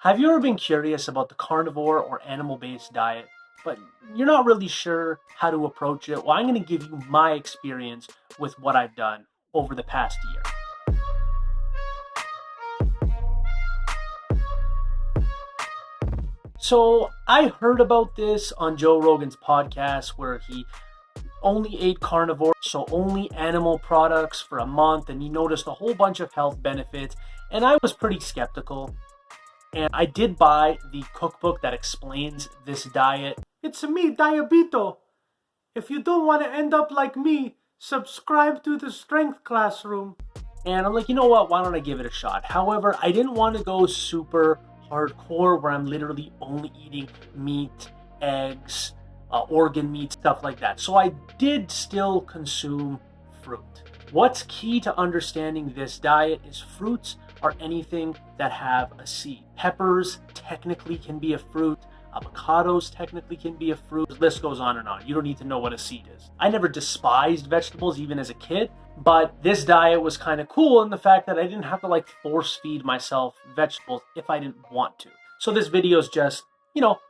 Have you ever been curious about the carnivore or animal-based diet, but you're not really sure how to approach it? Well, I'm going to give you my experience with what I've done over the past year. So I heard about this on Joe Rogan's podcast where he only ate carnivore, so only animal products for a month, and he noticed a whole bunch of health benefits, and I was pretty skeptical. And I did buy the cookbook that explains this diet. It's me, Diabito. If you don't want to end up like me, subscribe to the Strength Classroom. And I'm like, you know what? Why don't I give it a shot? However, I didn't want to go super hardcore where I'm literally only eating meat, eggs, organ meat, stuff like that. So I did still consume fruit. What's key to understanding this diet is fruits are anything that have a seed. Peppers technically can be a fruit. Avocados technically can be a fruit. The list goes on and on. You don't need to know what a seed is. I never despised vegetables even as a kid, but this diet was kind of cool in the fact that I didn't have to force feed myself vegetables if I didn't want to. So this video is just,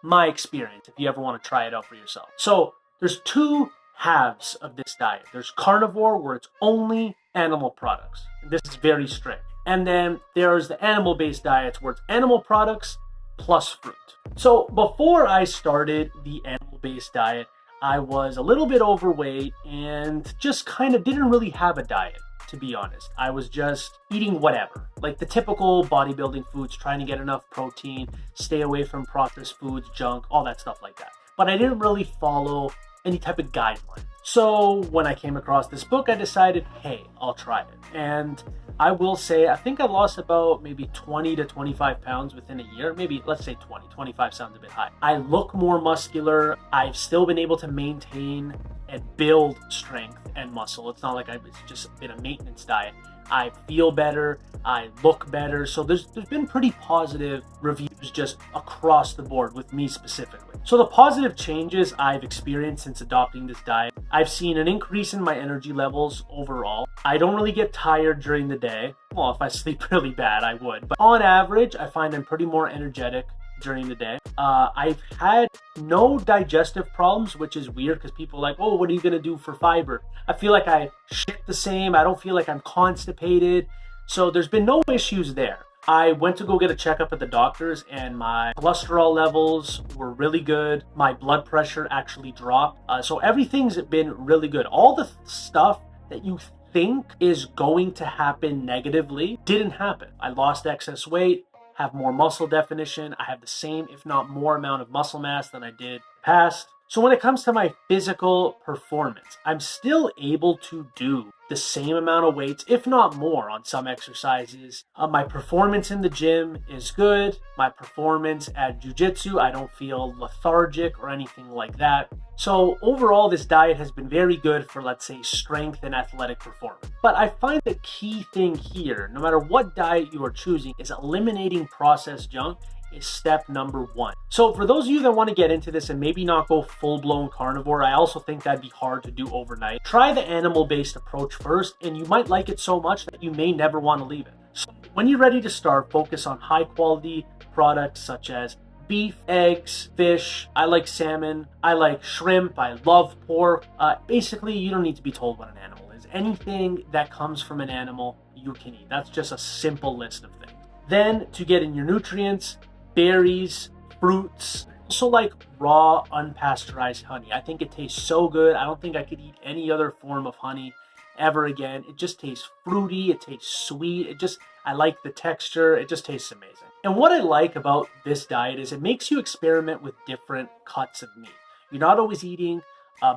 my experience if you ever want to try it out for yourself. So there's two halves of this diet. There's carnivore, where it's only animal products. This is very strict. And then there's the animal-based diets, where it's animal products plus fruit. So before I started the animal-based diet, I was a little bit overweight and just kind of didn't really have a diet, to be honest. I was just eating whatever, like the typical bodybuilding foods, trying to get enough protein, stay away from processed foods, junk, all that stuff like that. But I didn't really follow any type of guideline. So when I came across this book, I decided, hey, I'll try it. And I will say, I think I lost about maybe 20 to 25 pounds within a year. Maybe, let's say 20. 25 sounds a bit high. I look more muscular. I've still been able to maintain and build strength and muscle. It's not like it's just been a maintenance diet. I feel better. I look better. So there's been pretty positive reviews just across the board with me specifically. So the positive changes I've experienced since adopting this diet, I've seen an increase in my energy levels overall. I don't really get tired during the day. Well, if I sleep really bad, I would. But on average, I find I'm pretty more energetic during the day. I've had no digestive problems, which is weird because people are like, oh, what are you going to do for fiber? I feel like I shit the same. I don't feel like I'm constipated. So there's been no issues there. I went to go get a checkup at the doctor's and my cholesterol levels were really good. My blood pressure actually dropped. So everything's been really good. All the stuff that you think is going to happen negatively didn't happen. I lost excess weight, have more muscle definition. I have the same, if not more amount of muscle mass than I did past. So when it comes to my physical performance, I'm still able to do the same amount of weights, if not more, on some exercises. My performance in the gym is good. My performance at jiu-jitsu, I don't feel lethargic or anything like that. So overall, this diet has been very good for, let's say, strength and athletic performance. But I find the key thing here, no matter what diet you are choosing, is eliminating processed junk is step number one. So for those of you that want to get into this and maybe not go full-blown carnivore, I also think that'd be hard to do overnight. Try the animal-based approach first, and you might like it so much that you may never want to leave it. So when you're ready to start, focus on high-quality products such as beef, eggs, fish. I like salmon. I like shrimp. I love pork. Basically, you don't need to be told what an animal is. Anything that comes from an animal, you can eat. That's just a simple list of things. Then, to get in your nutrients, berries, fruits, also like raw, unpasteurized honey. I think it tastes so good. I don't think I could eat any other form of honey ever again. It just tastes fruity. It tastes sweet. I like the texture. It just tastes amazing. And what I like about this diet is it makes you experiment with different cuts of meat. You're not always eating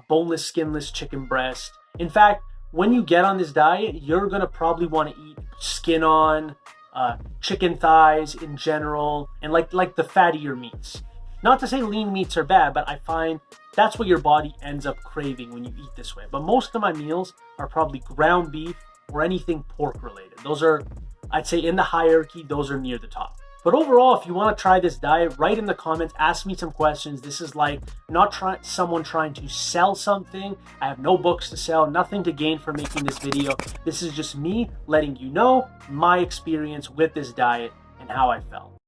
boneless, skinless chicken breast. In fact, when you get on this diet, you're going to probably want to eat skin on, chicken thighs in general, and like the fattier meats. Not to say lean meats are bad, but I find that's what your body ends up craving when you eat this way. But most of my meals are probably ground beef or anything pork related. Those are, I'd say, in the hierarchy, those are near the top. But overall, if you want to try this diet, write in the comments, ask me some questions. This is like not someone trying to sell something. I have no books to sell, nothing to gain from making this video. This is just me letting you know my experience with this diet and how I felt.